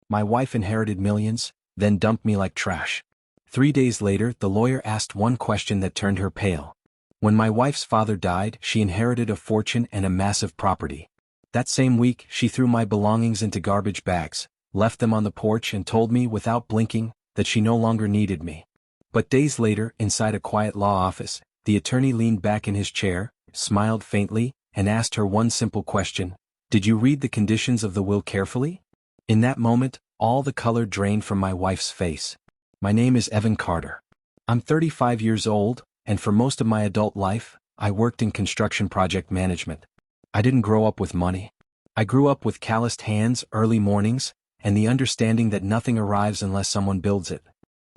My wife inherited millions, then dumped me like trash. 3 days later, the lawyer asked one question that turned her pale. When my wife's father died, she inherited a fortune and a massive property. That same week, she threw my belongings into garbage bags, left them on the porch and told me without blinking that she no longer needed me. But days later, inside a quiet law office, the attorney leaned back in his chair, smiled faintly, and asked her one simple question: "Did you read the conditions of the will carefully?" In that moment, all the color drained from my wife's face. My name is Evan Carter. I'm 35 years old, and for most of my adult life, I worked in construction project management. I didn't grow up with money. I grew up with calloused hands, early mornings, and the understanding that nothing arrives unless someone builds it.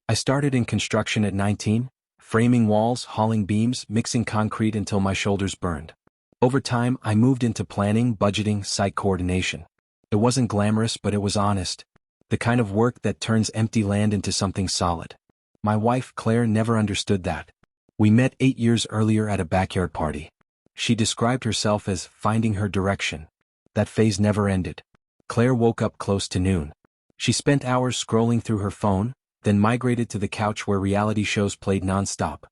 I started in construction at 19, framing walls, hauling beams, mixing concrete until my shoulders burned. Over time, I moved into planning, budgeting, site coordination. It wasn't glamorous, but it was honest. The kind of work that turns empty land into something solid. My wife, Claire, never understood that. We met 8 years earlier at a backyard party. She described herself as finding her direction. That phase never ended. Claire woke up close to noon. She spent hours scrolling through her phone, then migrated to the couch where reality shows played nonstop.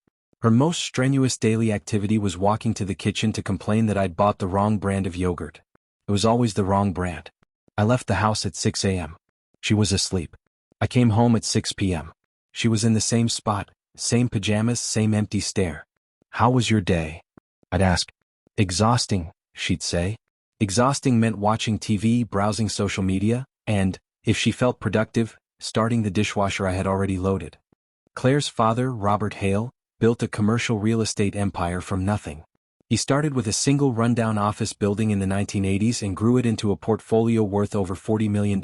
Her most strenuous daily activity was walking to the kitchen to complain that I'd bought the wrong brand of yogurt. It was always the wrong brand. I left the house at 6 a.m. She was asleep. I came home at 6 p.m. She was in the same spot, same pajamas, same empty stare. "How was your day?" I'd ask. "Exhausting," she'd say. Exhausting meant watching TV, browsing social media, and, if she felt productive, starting the dishwasher I had already loaded. Claire's father, Robert Hale, built a commercial real estate empire from nothing. He started with a single rundown office building in the 1980s and grew it into a portfolio worth over $40 million.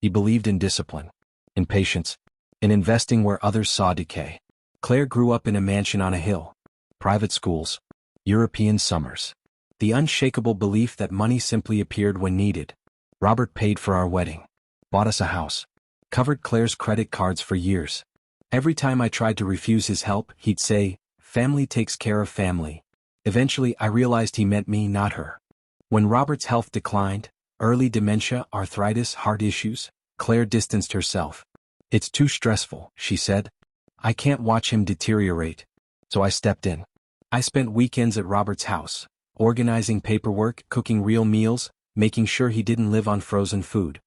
He believed in discipline, in patience, in investing where others saw decay. Claire grew up in a mansion on a hill. Private schools. European summers. The unshakable belief that money simply appeared when needed. Robert paid for our wedding. Bought us a house. Covered Claire's credit cards for years. Every time I tried to refuse his help, he'd say, "Family takes care of family." Eventually, I realized he meant me, not her. When Robert's health declined, early dementia, arthritis, heart issues, Claire distanced herself. "It's too stressful," she said. "I can't watch him deteriorate." So I stepped in. I spent weekends at Robert's house, organizing paperwork, cooking real meals, making sure he didn't live on frozen food.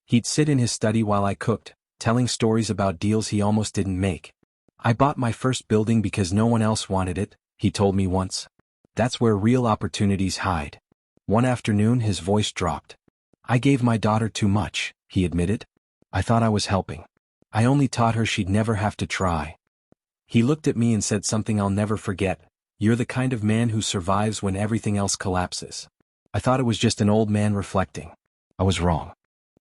He'd sit in his study while I cooked, telling stories about deals he almost didn't make. "I bought my first building because no one else wanted it," he told me once. "That's where real opportunities hide." One afternoon, his voice dropped. "I gave my daughter too much," he admitted. "I thought I was helping. I only taught her she'd never have to try." He looked at me and said something I'll never forget: "You're the kind of man who survives when everything else collapses." I thought it was just an old man reflecting. I was wrong.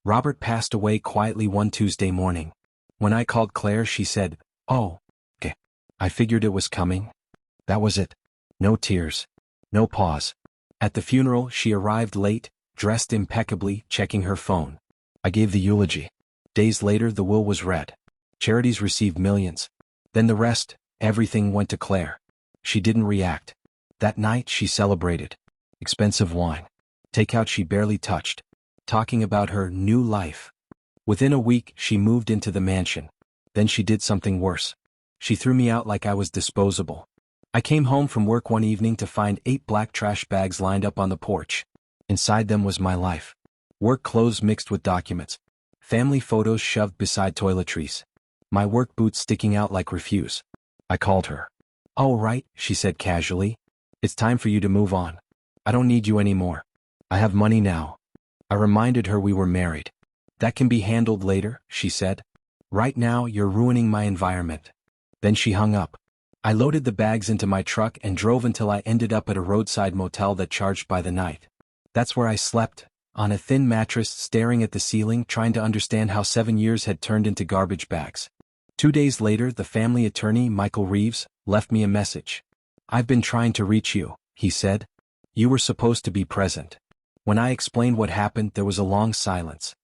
Robert passed away quietly one Tuesday morning. When I called Claire, she said, "Oh, okay." I figured it was coming. That was it. No tears. No pause. At the funeral, she arrived late, dressed impeccably, checking her phone. I gave the eulogy. Days later, the will was read. Charities received millions. Then the rest, everything went to Claire. She didn't react. That night, she celebrated. Expensive wine. Takeout she barely touched. Talking about her new life. Within a week, she moved into the mansion. Then she did something worse. She threw me out like I was disposable. I came home from work one evening to find 8 black trash bags lined up on the porch. Inside them was my life. Work clothes mixed with documents. Family photos shoved beside toiletries. My work boots sticking out like refuse. I called her. "Oh, right," she said casually. "It's time for you to move on. I don't need you anymore. I have money now." I reminded her we were married. "That can be handled later," she said. "Right now, you're ruining my environment." Then she hung up. I loaded the bags into my truck and drove until I ended up at a roadside motel that charged by the night. That's where I slept, on a thin mattress, staring at the ceiling, trying to understand how 7 years had turned into garbage bags. 2 days later, the family attorney, Michael Reeves, left me a message. "I've been trying to reach you," he said. "You were supposed to be present." When I explained what happened, there was a long silence.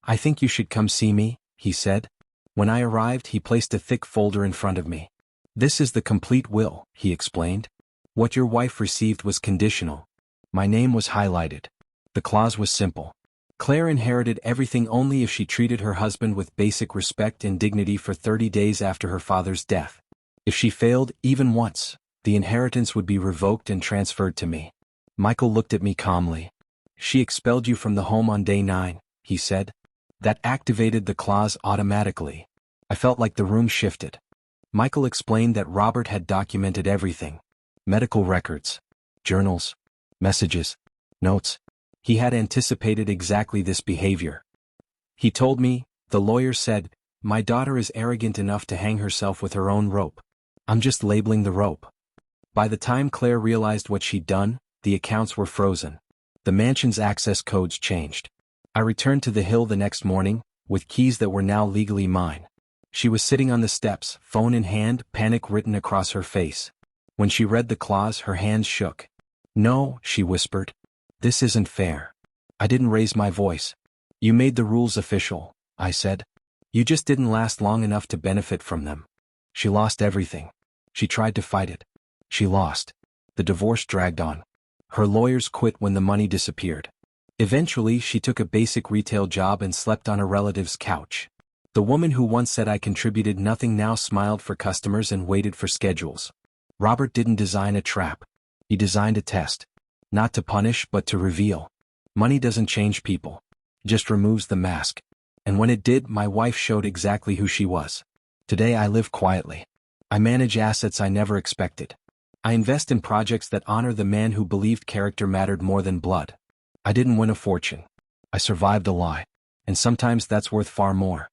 "I think you should come see me," he said. When I arrived, he placed a thick folder in front of me. "This is the complete will," he explained. "What your wife received was conditional." My name was highlighted. The clause was simple. Claire inherited everything only if she treated her husband with basic respect and dignity for 30 days after her father's death. If she failed, even once, the inheritance would be revoked and transferred to me. Michael looked at me calmly. She expelled you from the home on day 9, he said. That activated the clause automatically. I felt like the room shifted. Michael explained that Robert had documented everything. Medical records, journals, messages, notes. He had anticipated exactly this behavior. He told me, the lawyer said, my daughter is arrogant enough to hang herself with her own rope. I'm just labeling the rope. By the time Claire realized what she'd done, the accounts were frozen. The mansion's access codes changed. I returned to the hill the next morning, with keys that were now legally mine. She was sitting on the steps, phone in hand, panic written across her face. When she read the clause, her hands shook. No, she whispered. This isn't fair. I didn't raise my voice. You made the rules official, I said. You just didn't last long enough to benefit from them. She lost everything. She tried to fight it. She lost. The divorce dragged on. Her lawyers quit when the money disappeared. Eventually, she took a basic retail job and slept on a relative's couch. The woman who once said I contributed nothing now smiled for customers and waited for schedules. Robert didn't design a trap. He designed a test. Not to punish, but to reveal. Money doesn't change people. It just removes the mask. And when it did, my wife showed exactly who she was. Today I live quietly. I manage assets I never expected. I invest in projects that honor the man who believed character mattered more than blood. I didn't win a fortune. I survived a lie. And sometimes that's worth far more.